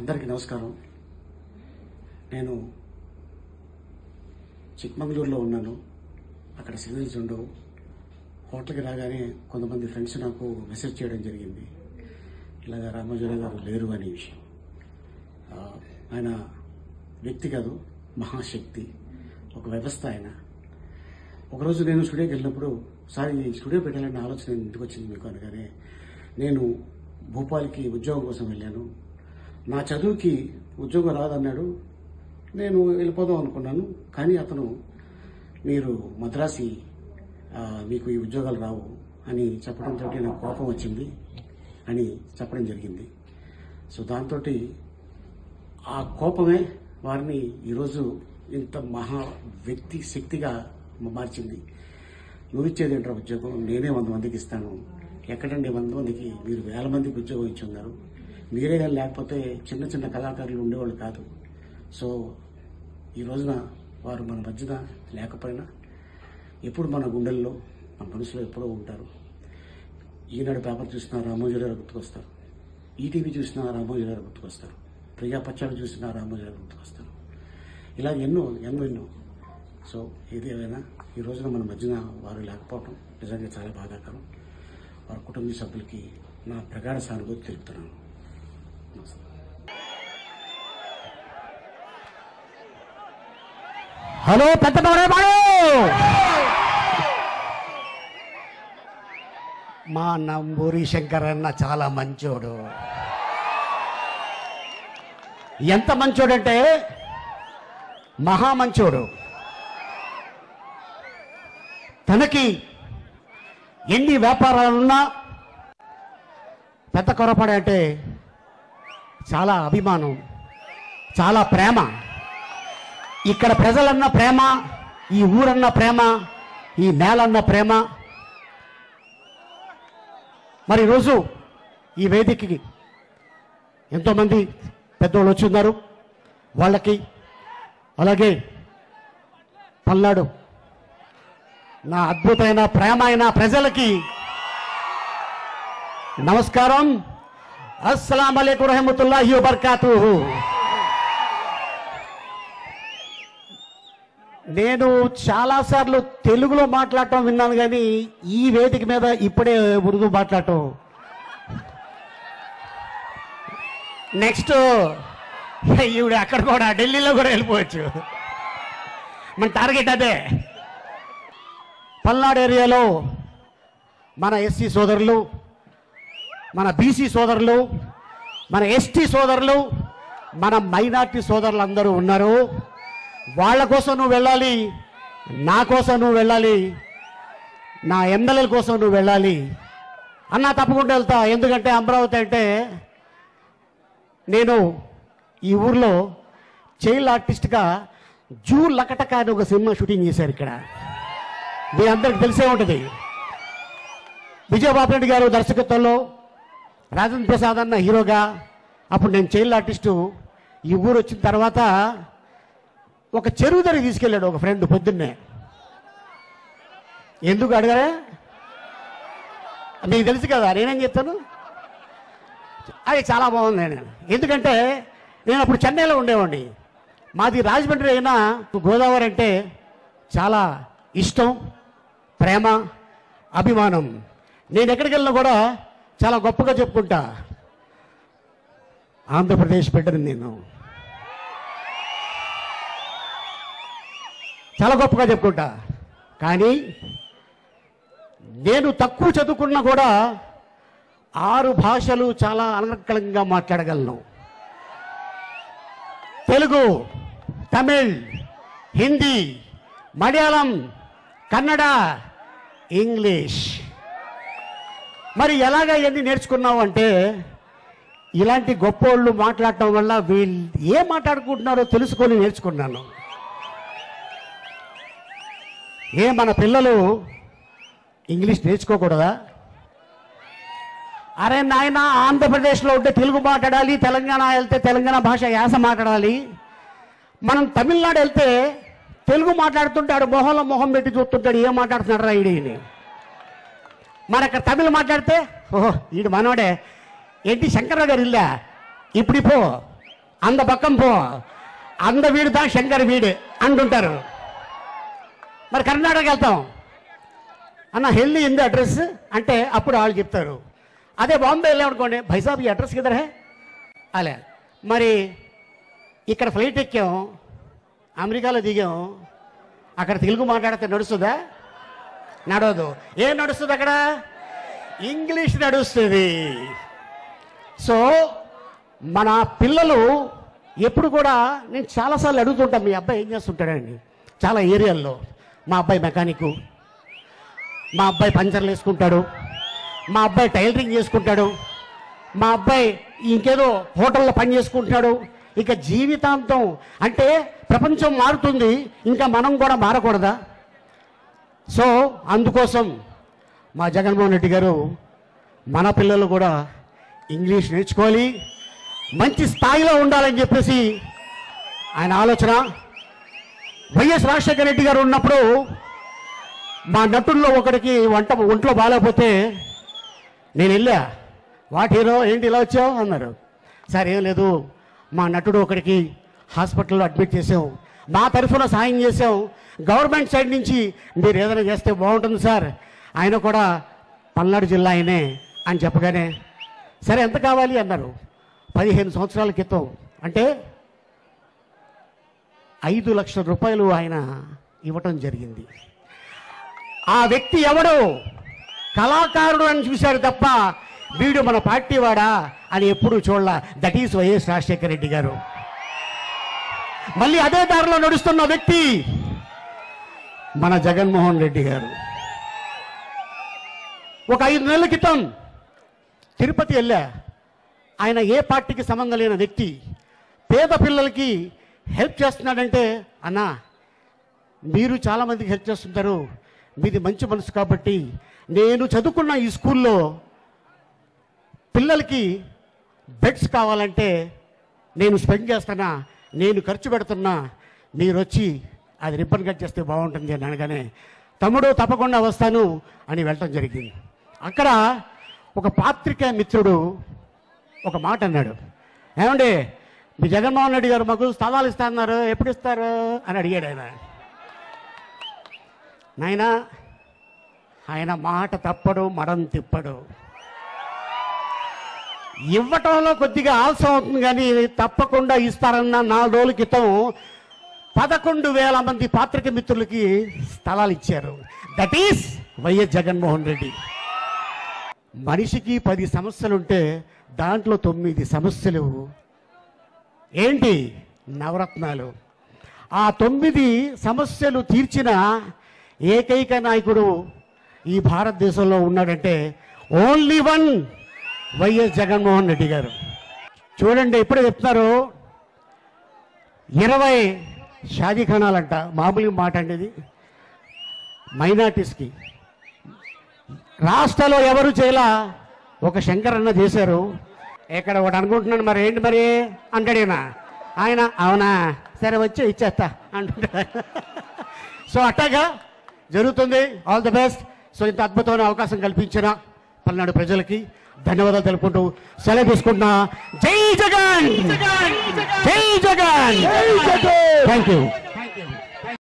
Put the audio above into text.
అందరికీ నమస్కారం. నేను చిక్మంగళూరులో ఉన్నాను. అక్కడ సిగ్నల్స్ ఉండవు. హోటల్కి రాగానే కొంతమంది ఫ్రెండ్స్ నాకు మెసేజ్ చేయడం జరిగింది, ఇలాగ రామోజీరావు గారు లేరు అనే విషయం. ఆయన వ్యక్తి కాదు, మహాశక్తి, ఒక వ్యవస్థ ఆయన. ఒకరోజు నేను స్టూడియోకి వెళ్ళినప్పుడు, సార్ ఈ స్టూడియో పెట్టాలన్న ఆలోచన ఇంటికి వచ్చింది మీకు అనగానే, నేను భోపాల్కి ఉద్యోగం కోసం వెళ్ళాను. నా చదువుకి ఉద్యోగం రాదన్నాడు. నేను వెళ్ళిపోదాం అనుకున్నాను. కానీ అతను, మీరు మద్రాసి, మీకు ఈ ఉద్యోగాలు రావు అని చెప్పడంతో నాకు కోపం వచ్చింది అని చెప్పడం జరిగింది. సో దాంతో ఆ కోపమే వారిని ఈరోజు ఇంత మహా వ్యక్తి శక్తిగా మార్చింది. నువ్వు ఇచ్చేది ఏంట్రా ఉద్యోగం, నేనే 100 మందికి ఇస్తాను. ఎక్కడండి 100 మందికి, మీరు 1000 మందికి ఉద్యోగం ఇచ్చి ఉన్నారు. మీరే కానీ లేకపోతే చిన్న చిన్న కళాకారులు ఉండేవాళ్ళు కాదు. సో ఈ రోజున వారు మన మధ్యన లేకపోయినా ఎప్పుడు మన గుండెల్లో, మన మనసులో ఎప్పుడూ ఉంటారు. ఈనాడు పేపర్ చూసినా రామోజీరావు గుర్తుకొస్తారు, ఈటీవీ చూసినా రామోజీరావు గుర్తుకొస్తారు, ప్రజాపక్షాలు చూసినా రామోజీరావు గుర్తుకొస్తారు. ఇలా ఎన్నో ఎన్నో ఎన్నో. సో ఏది ఏమైనా ఈ రోజున మన మధ్యన వారు లేకపోవడం నిజంగా చాలా బాధాకరం. వారి కుటుంబ సభ్యులకి నా ప్రగాఢ సానుభూతి తెలుపుతున్నాను. హలో పెద్ద మా నంబూరి శంకర్ అన్న చాలా మంచోడు. ఎంత మంచోడంటే మహా మంచోడు. తనకి ఎన్ని వ్యాపారాలున్నా పెద్ద కొరపాడు అంటే చాలా అభిమానం, చాలా ప్రేమ. ఇక్కడ ప్రజలన్న ప్రేమ, ఈ ఊరన్న ప్రేమ, ఈ నేలన్న ప్రేమ. మరి ఈరోజు ఈ వేదికకి ఎంతోమంది పెద్దోళ్ళు వచ్చి ఉన్నారు. వాళ్ళకి, అలాగే పల్నాడు నా అద్భుతమైన ప్రేమ అయిన ప్రజలకి నమస్కారం. అస్సలాం అలైకుం రహమతుల్లాహి వబర్కాతుహు. నేను చాలాసార్లు తెలుగులో మాట్లాడటం విన్నాను, కానీ ఈ వేదిక మీద ఇప్పుడే ఉర్దూ మాట్లాడటం. నెక్స్ట్ ఈవిడ అక్కడ కూడా ఢిల్లీలో కూడా వెళ్ళిపోవచ్చు. మన టార్గెట్ అదే. పల్నాడు ఏరియాలో మన ఎస్సీ సోదరులు, మన బీసీ సోదరులు, మన ఎస్టీ సోదరులు, మన మైనార్టీ సోదరులు అందరూ ఉన్నారు. వాళ్ళ కోసం నువ్వు వెళ్ళాలి, నా కోసం నువ్వు వెళ్ళాలి, నా ఎమ్మెల్యేల కోసం నువ్వు వెళ్ళాలి అన్నా. తప్పకుండా వెళ్తా. ఎందుకంటే అమరావతి అంటే, నేను ఈ ఊర్లో చైల్డ్ ఆర్టిస్ట్గా జూ లకటక అని ఒక సినిమా షూటింగ్ చేశారు. ఇక్కడ మీ అందరికి తెలిసే ఉంటుంది. విజయబాబు రెడ్డి గారు దర్శకత్వంలో, రాజేంద్ర ప్రసాద్ అన్న హీరోగా. అప్పుడు నేను చైల్డ్ ఆర్టిస్టు. ఈ ఊరు వచ్చిన తర్వాత ఒక చెరువు దగ్గరికి తీసుకెళ్ళాడు ఒక ఫ్రెండ్ పొద్దున్నే. ఎందుకు అడగరా? మీకు తెలుసు కదా, నేనేం చెప్తాను. అది చాలా బాగుంది. నేను ఎందుకంటే నేను అప్పుడు చెన్నైలో ఉండేవాడిని. మాది రాజమండ్రి అయినా గోదావరి అంటే చాలా ఇష్టం, ప్రేమ, అభిమానం. నేను ఎక్కడికి వెళ్ళినా కూడా చాలా గొప్పగా చెప్పుకుంటా, ఆంధ్రప్రదేశ్ బిడ్డని నేను చాలా గొప్పగా చెప్పుకుంటా. కానీ నేను తక్కువ చదువుకున్నా కూడా 6 భాషలు చాలా అనర్గళంగా మాట్లాడగలను. తెలుగు, తమిళ్, హిందీ, మలయాళం, కన్నడ, ఇంగ్లీష్. మరి ఎలాగ ఇవన్నీ నేర్చుకున్నావు అంటే, ఇలాంటి గొప్పోళ్ళు మాట్లాడటం వల్ల వీళ్ళు ఏం మాట్లాడుకుంటున్నారో తెలుసుకొని నేర్చుకున్నాను. మన పిల్లలు ఇంగ్లీష్ నేర్చుకోకూడదా? అరే నాయన, ఆంధ్రప్రదేశ్లో ఉంటే తెలుగు మాట్లాడాలి, తెలంగాణ వెళ్తే తెలంగాణ భాష యాస మాట్లాడాలి. మనం తమిళనాడు వెళ్తే తెలుగు మాట్లాడుతుంటే ఆడు మొహంలో మొహం పెట్టి చూస్తుంటాడు, ఏం మాట్లాడుతున్నాడు రా ఈడని. మరి అక్కడ తమిళ మాట్లాడితే, ఓహో ఈడు మనోడే, ఏంటి శంకర్రావు గారు ఇల్లా, ఇప్పుడు పో அந்த பக்கம் போ, அந்த வீடு தான் శంకర్ వీడు అంటుంటారు. మరి కర్ణాటక వెళ్తాం, అన్న హెల్లి ఇంది అడ్రస్ అంటే అప్పుడు వాళ్ళు చెప్తారు. అదే బాంబే వెళ్ళామనుకోండి, భైసాబ్ ఈ అడ్రస్ కిదర్ హే అలే. మరి ఇక్కడ ఫ్లైట్ ఎక్కాం, అమెరికాలో దిగాం, అక్కడ తెలుగు మాట్లాడితే నడుస్తుందా? నడవదు. ఏం నడుస్తుంది అక్కడ? ఇంగ్లీష్ నడుస్తుంది. సో మన పిల్లలు ఎప్పుడు కూడా, నేను చాలాసార్లు అడుగుతుంటాను, మీ అబ్బాయి ఏం చేస్తుంటాడండి? చాలా ఏరియాల్లో మా అబ్బాయి మెకానిక్, మా అబ్బాయి పంచర్లు వేసుకుంటాడు, మా అబ్బాయి టైలరింగ్ చేసుకుంటాడు, మా అబ్బాయి ఇంకేదో హోటల్లో పని చేసుకుంటున్నాడు. ఇక జీవితాంతం అంటే ప్రపంచం మారుతుంది, ఇంకా మనం కూడా మారకూడదా? సో అందుకోసం మా జగన్మోహన్ రెడ్డి గారు మన పిల్లలు కూడా ఇంగ్లీష్ నేర్చుకోవాలి, మంచి స్థాయిలో ఉండాలని చెప్పేసి ఆయన ఆలోచన. వైఎస్ రాజశేఖర రెడ్డి గారు ఉన్నప్పుడు మా నటుల్లో ఒకరికి ఒంట్లో బాగాలేకపోతే నేను వెళ్ళా, వాట్ హీరో ఏంటి ఇలా వచ్చావు అన్నారు. సార్ ఏం లేదు, మా నటుడు ఒకరికి హాస్పిటల్లో అడ్మిట్ చేసాం, మా తరఫున సాయం చేసాం, గవర్నమెంట్ సైడ్ నుంచి మీరు ఏదైనా చేస్తే బాగుంటుంది సార్, ఆయన కూడా పల్నాడు జిల్లా ఆయనే అని చెప్పగానే సరే ఎంత కావాలి అన్నారు. 15 సంవత్సరాల క్రితం, అంటే 5 లక్షల రూపాయలు ఆయన ఇవ్వటం జరిగింది. ఆ వ్యక్తి ఎవడు? కళాకారుడు అని చూశారు తప్ప వీడు మన పార్టీ వాడా అని ఎప్పుడూ చూడాల. That is YS Rajasekhara Reddy గారు. మళ్ళీ అదే దారిలో నడుస్తున్న వ్యక్తి మన జగన్మోహన్ రెడ్డి గారు. ఒక 5 నెలల క్రితం తిరుపతి వెళ్ళా, ఆయన ఏ పార్టీకి సంబంధం లేని వ్యక్తి పేద పిల్లలకి హెల్ప్ చేస్తున్నాడంటే, అన్నా మీరు చాలామందికి హెల్ప్ చేస్తుంటారు, మీది మంచి మనసు కాబట్టి నేను చదువుకున్న ఈ స్కూల్లో పిల్లలకి బెడ్స్ కావాలంటే నేను స్పెండ్ చేస్తున్నా, నేను ఖర్చు పెడుతున్నా, మీరు వచ్చి అది రిబ్బన్ కట్ చేస్తే బాగుంటుంది అని అనగానే తమ్ముడు తప్పకుండా వస్తాను అని వెళ్ళటం జరిగింది. అక్కడ ఒక పాత్రికేయ మిత్రుడు ఒక మాట అన్నాడు, ఏమండి మీ జగన్మోహన్ రెడ్డి గారు మాకు స్థలాలు ఇస్తున్నారు, ఎప్పుడు ఇస్తారు అని అడిగాడు ఆయన. నాయనా ఆయన మాట తప్పడు, మడం తిప్పడు. ఇవ్వటంలో కొద్దిగా ఆలస్యం అవుతుంది కానీ తప్పకుండా ఇస్తారన్న 4 రోజుల క్రితం 11,000 మంది పాత్రికేయ మిత్రులకి స్థలాలు ఇచ్చారు. That is YS Jaganmohan Reddy. మనిషికి 10 సమస్యలుంటే దాంట్లో 9 సమస్యలు ఏంటి? నవరత్నాలు. ఆ 9 సమస్యలు తీర్చిన ఏకైక నాయకుడు ఈ భారతదేశంలో ఉన్నాడంటే only one YS Jaganmohan Reddy గారు. చూడండి, ఇప్పుడే చెప్తున్నారు 20 షాదీఖానాలంట. మామూలుగా మాట అండి ఇది. మైనార్టీస్కి రాష్ట్రంలో ఎవరు చేయలా, ఒక శంకర్ అన్న చేశారు. ఇక్కడ ఒకటి అనుకుంటున్నాను, మరి ఏంటి మరి అంటాడేనా ఆయన. అవునా, సరే వచ్చి ఇచ్చేస్తా అంటుంటాడు. సో అట్టాగా జరుగుతుంది. All the best. సో ఇంత అద్భుతమైన అవకాశం కల్పించిన పల్నాడు ప్రజలకి ధన్యవాదాలు తెలుపుకుంటూ సెలవు తీసుకుంటున్నా. జై జగన్, జై జగన్, థ్యాంక్ యూ.